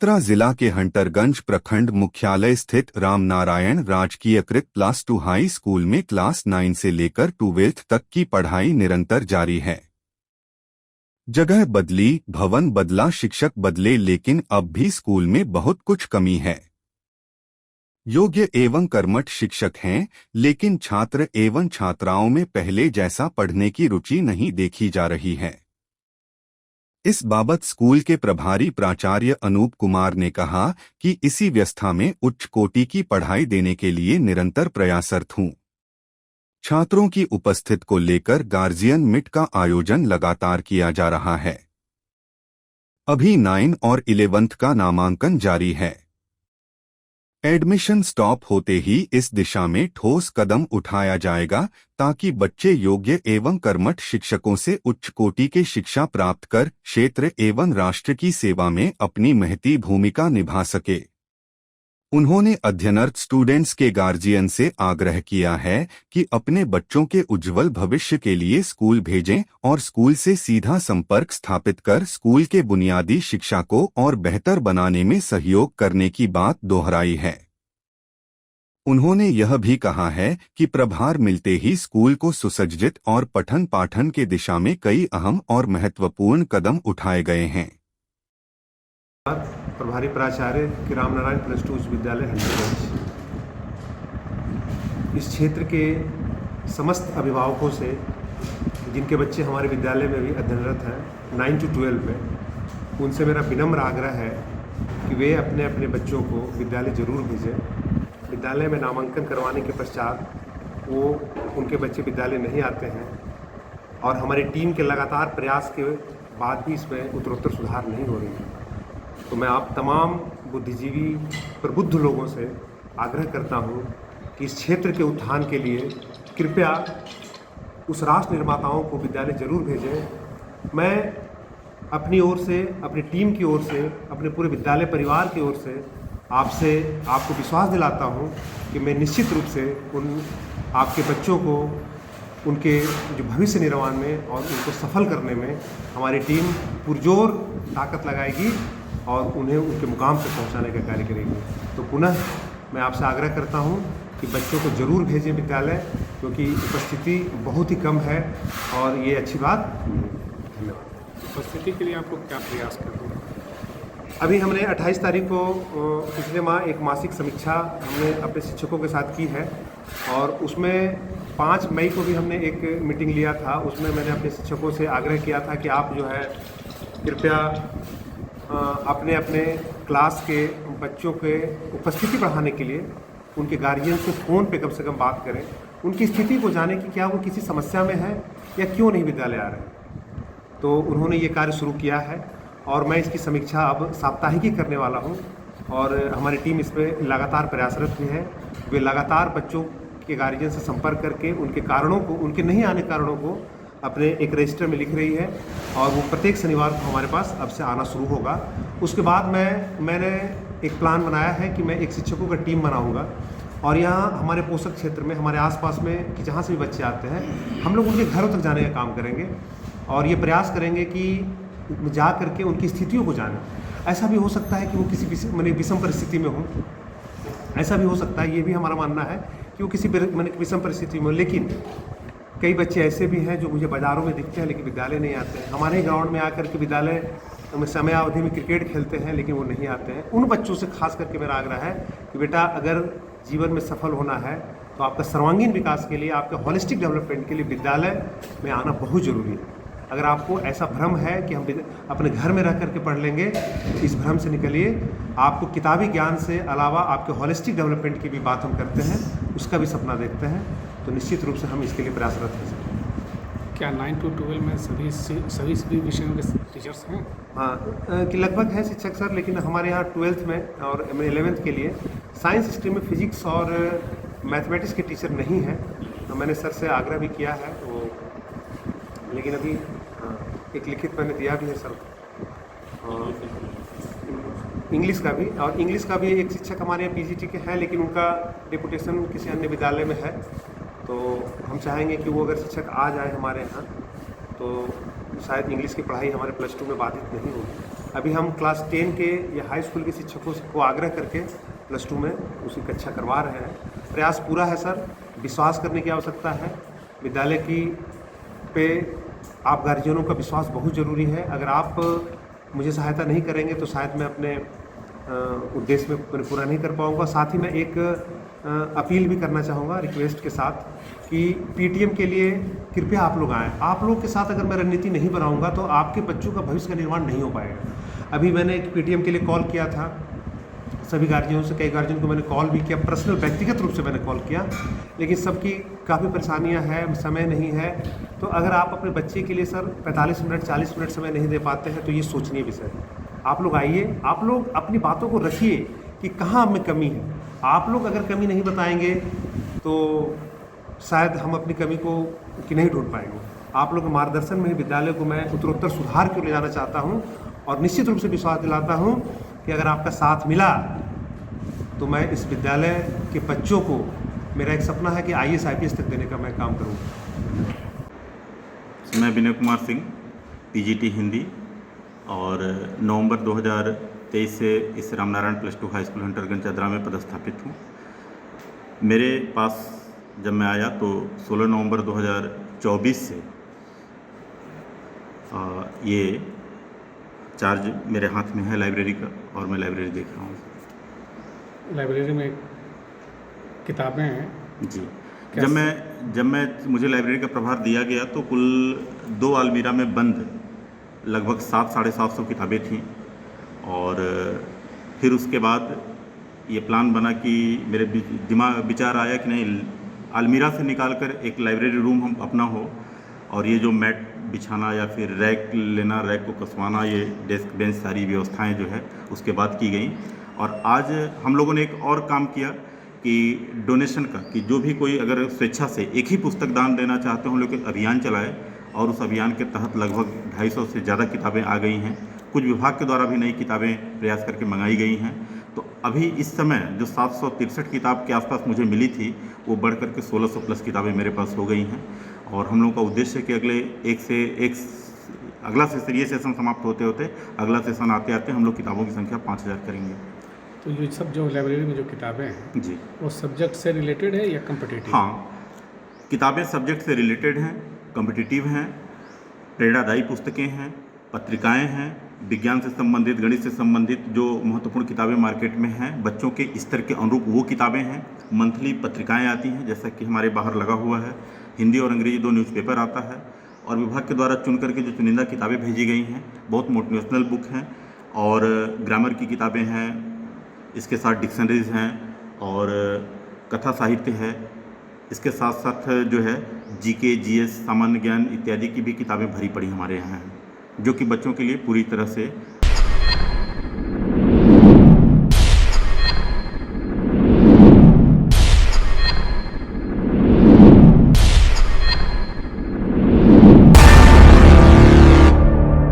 चतरा जिला के हंटरगंज प्रखंड मुख्यालय स्थित रामनारायण राजकीयकृत क्लास 2 हाई स्कूल में क्लास 9 से लेकर 12th तक की पढ़ाई निरंतर जारी है। जगह बदली, भवन बदला, शिक्षक बदले, लेकिन अब भी स्कूल में बहुत कुछ कमी है। योग्य एवं कर्मठ शिक्षक हैं, लेकिन छात्र एवं छात्राओं में पहले जैसा पढ़ने की रुचि नहीं देखी जा रही है। इस बाबत स्कूल के प्रभारी प्राचार्य अनूप कुमार ने कहा कि इसी व्यवस्था में उच्च कोटि की पढ़ाई देने के लिए निरंतर प्रयासरत हूं। छात्रों की उपस्थिति को लेकर गार्जियन मीट का आयोजन लगातार किया जा रहा है। अभी 9 और 11th का नामांकन जारी है। एडमिशन स्टॉप होते ही इस दिशा में ठोस कदम उठाया जाएगा ताकि बच्चे योग्य एवं कर्मठ शिक्षकों से उच्च कोटि की शिक्षा प्राप्त कर क्षेत्र एवं राष्ट्र की सेवा में अपनी महती भूमिका निभा सके। उन्होंने अध्ययनरत स्टूडेंट्स के गार्जियन से आग्रह किया है कि अपने बच्चों के उज्जवल भविष्य के लिए स्कूल भेजें और स्कूल से सीधा संपर्क स्थापित कर स्कूल के बुनियादी शिक्षा को और बेहतर बनाने में सहयोग करने की बात दोहराई है। उन्होंने यह भी कहा है कि प्रभार मिलते ही स्कूल को सुसज्जित और पठन पाठन के दिशा में कई अहम और महत्वपूर्ण कदम उठाए गए हैं। प्रभारी प्राचार्य के रामनारायण प्लस 2 उच्च विद्यालय हंटरगंज, इस क्षेत्र के समस्त अभिभावकों से जिनके बच्चे हमारे विद्यालय में भी अध्ययनरत हैं 9 to 12 में, उनसे मेरा विनम्र आग्रह है कि वे अपने अपने बच्चों को विद्यालय जरूर भेजें। विद्यालय में नामांकन करवाने के पश्चात उनके बच्चे विद्यालय नहीं आते हैं और हमारी टीम के लगातार प्रयास के बाद भी इसमें उत्तरोत्तर सुधार नहीं हो रही है। तो मैं आप तमाम बुद्धिजीवी प्रबुद्ध लोगों से आग्रह करता हूं कि इस क्षेत्र के उत्थान के लिए कृपया उस राष्ट्र निर्माताओं को विद्यालय जरूर भेजें। मैं अपनी ओर से, अपनी टीम की ओर से, अपने पूरे विद्यालय परिवार की ओर से आपको विश्वास दिलाता हूं कि मैं निश्चित रूप से आपके बच्चों को उनके जो भविष्य निर्माण में और उनको सफल करने में हमारी टीम पुरजोर ताकत लगाएगी और उन्हें उनके मुकाम तक पहुंचाने का कार्य करेगी। तो पुनः मैं आपसे आग्रह करता हूं कि बच्चों को जरूर भेजें विद्यालय, क्योंकि उपस्थिति बहुत ही कम है और ये अच्छी बात नहीं है। धन्यवाद। उपस्थिति के लिए आपको क्या प्रयास करना है? अभी हमने 28 तारीख को पिछले माह एक मासिक समीक्षा हमने अपने शिक्षकों के साथ की है और उसमें 5 मई को भी हमने एक मीटिंग लिया था। उसमें मैंने अपने शिक्षकों से आग्रह किया था कि आप जो है कृपया अपने अपने क्लास के बच्चों के उपस्थिति बढ़ाने के लिए उनके गार्जियन से फ़ोन पे कम से कम बात करें, उनकी स्थिति को जाने कि क्या वो किसी समस्या में है या क्यों नहीं विद्यालय आ रहे। तो उन्होंने ये कार्य शुरू किया है और मैं इसकी समीक्षा अब साप्ताहिक ही करने वाला हूं और हमारी टीम इस पर लगातार प्रयासरत भी है। वे लगातार बच्चों के गार्जियन से संपर्क करके उनके कारणों को, उनके नहीं आने कारणों को अपने एक रजिस्टर में लिख रही है और वो प्रत्येक शनिवार को हमारे पास अब से आना शुरू होगा। उसके बाद मैंने एक प्लान बनाया है कि मैं एक शिक्षकों का टीम बनाऊँगा और यहाँ हमारे पोषक क्षेत्र में, हमारे आसपास में कि जहाँ से भी बच्चे आते हैं, हम लोग उनके घरों तक जाने का काम करेंगे और ये प्रयास करेंगे कि जा करके उनकी स्थितियों को जाने। ऐसा भी हो सकता है कि वो किसी विषम परिस्थिति में हो, ऐसा भी हो सकता है, ये भी हमारा मानना है कि वो किसी विषम परिस्थिति में हो। लेकिन कई बच्चे ऐसे भी हैं जो मुझे बाज़ारों में दिखते हैं लेकिन विद्यालय नहीं आते हैं। हमारे ग्राउंड में आकर के विद्यालय में समय अवधि में क्रिकेट खेलते हैं लेकिन वो नहीं आते हैं। उन बच्चों से खास करके मेरा आग्रह है कि बेटा, अगर जीवन में सफल होना है तो आपका सर्वांगीण विकास के लिए, आपके होलिस्टिक डेवलपमेंट के लिए विद्यालय में आना बहुत ज़रूरी है। अगर आपको ऐसा भ्रम है कि हम अपने घर में रह करके पढ़ लेंगे तो इस भ्रम से निकलिए। आपको किताबी ज्ञान से अलावा आपके होलिस्टिक डेवलपमेंट की भी बात हम करते हैं, उसका भी सपना देखते हैं, तो निश्चित रूप से हम इसके लिए प्रयासरत हैं। क्या 9 to 12 में सभी विषयों के टीचर्स हैं? हाँ, कि लगभग हैं शिक्षक सर, लेकिन हमारे यहाँ 12th में और 11th के लिए साइंस स्ट्रीम में फिजिक्स और मैथमेटिक्स के टीचर नहीं हैं। मैंने सर से आग्रह भी किया है लेकिन अभी एक लिखित मैंने दिया भी है सर। इंग्लिश का भी, और इंग्लिश का भी एक शिक्षक हमारे यहाँ पीजीटी के हैं लेकिन उनका डिपुटेशन किसी अन्य विद्यालय में है। तो हम चाहेंगे कि वो अगर शिक्षक आ जाए हमारे यहाँ तो शायद इंग्लिश की पढ़ाई हमारे +2 में बाधित नहीं होगी। अभी हम क्लास 10 के या हाई स्कूल के शिक्षकों को आग्रह करके प्लस 2 में उसकी कक्षा करवा रहे हैं। प्रयास पूरा है सर, विश्वास करने की आवश्यकता है। विद्यालय की पे आप गार्जियनों का विश्वास बहुत ज़रूरी है। अगर आप मुझे सहायता नहीं करेंगे तो शायद मैं अपने उद्देश्य में पूरा नहीं कर पाऊँगा। साथ ही मैं एक अपील भी करना चाहूँगा रिक्वेस्ट के साथ कि पीटीएम के लिए कृपया आप लोग आएँ। आप लोग के साथ अगर मैं रणनीति नहीं बनाऊँगा तो आपके बच्चों का भविष्य का निर्माण नहीं हो पाएगा। अभी मैंने एक पीटीएम के लिए कॉल किया था सभी गार्जियनों से, कई गार्जियन को मैंने कॉल भी किया, पर्सनल व्यक्तिगत रूप से मैंने कॉल किया, लेकिन सबकी काफ़ी परेशानियां हैं, समय नहीं है। तो अगर आप अपने बच्चे के लिए सर 45 मिनट 40 मिनट समय नहीं दे पाते हैं तो ये सोचनीय विषय है। आप लोग आइए, आप लोग अपनी बातों को रखिए कि कहाँ हमें कमी है। आप लोग अगर कमी नहीं बताएंगे तो शायद हम अपनी कमी को नहीं ढूंढ पाएंगे। आप लोग के मार्गदर्शन में ही विद्यालय को मैं उत्तरोत्तर सुधार की ओर ले जाना चाहता हूँ और निश्चित रूप से विश्वास दिलाता हूँ कि अगर आपका साथ मिला तो मैं इस विद्यालय के बच्चों को, मेरा एक सपना है कि IAS IPS तक देने का मैं काम करूँ। मैं विनय कुमार सिंह, PGT हिंदी, और नवंबर 2023 से इस Ramnarayan plus 2 high school Hunterganj चदरा में पदस्थापित हूँ। मेरे पास जब मैं आया तो 16 नवंबर 2024 से ये चार्ज मेरे हाथ में है लाइब्रेरी का, और मैं लाइब्रेरी देख रहा हूँ। लाइब्रेरी में किताबें हैं जी। जब मैं मुझे लाइब्रेरी का प्रभार दिया गया तो कुल 2 अलमीरा में बंद लगभग 700-750 किताबें थीं, और फिर उसके बाद ये प्लान बना कि मेरे विचार आया कि नहीं, अलमीरा से निकालकर एक लाइब्रेरी रूम हम अपना हो, और ये जो मैट बिछाना या फिर रैक लेना, रैक को कसवाना, ये डेस्क बेंच सारी व्यवस्थाएं जो है उसके बाद की गई। और आज हम लोगों ने एक और काम किया कि डोनेशन का, कि जो भी कोई अगर स्वेच्छा से एक ही पुस्तक दान देना चाहते हो, हम लोग एक अभियान चलाए, और उस अभियान के तहत लगभग 250 से ज़्यादा किताबें आ गई हैं। कुछ विभाग के द्वारा भी नई किताबें प्रयास करके मंगाई गई हैं। तो अभी इस समय जो 763 किताब के आसपास मुझे मिली थी, वो बढ़ करके 1600 प्लस किताबें मेरे पास हो गई हैं। और हम लोगों का उद्देश्य है कि अगला सेशन, ये सेशन समाप्त होते होते अगला सेशन आते आते हम लोग किताबों की संख्या 5000 करेंगे। तो ये सब जो लाइब्रेरी में जो किताबें हैं जी, वो सब्जेक्ट से रिलेटेड है या कम्पिटिटिव? हाँ, किताबें सब्जेक्ट से रिलेटेड हैं, कॉम्पिटिटिव हैं, प्रेरणादायी पुस्तकें हैं, पत्रिकाएं हैं, विज्ञान से संबंधित, गणित से संबंधित जो महत्वपूर्ण किताबें मार्केट में हैं, बच्चों के स्तर के अनुरूप वो किताबें हैं। मंथली पत्रिकाएं आती हैं, जैसा कि हमारे बाहर लगा हुआ है। हिंदी और अंग्रेजी 2 न्यूज़पेपर आता है, और विभाग के द्वारा चुन करके जो चुनिंदा किताबें भेजी गई हैं, बहुत मोटिवेशनल बुक हैं, और ग्रामर की किताबें हैं, इसके साथ डिक्शनरीज हैं, और कथा साहित्य है। इसके साथ साथ जो है GK GS सामान्य ज्ञान इत्यादि की भी किताबें भरी पड़ी हमारे यहाँ हैं, जो कि बच्चों के लिए पूरी तरह से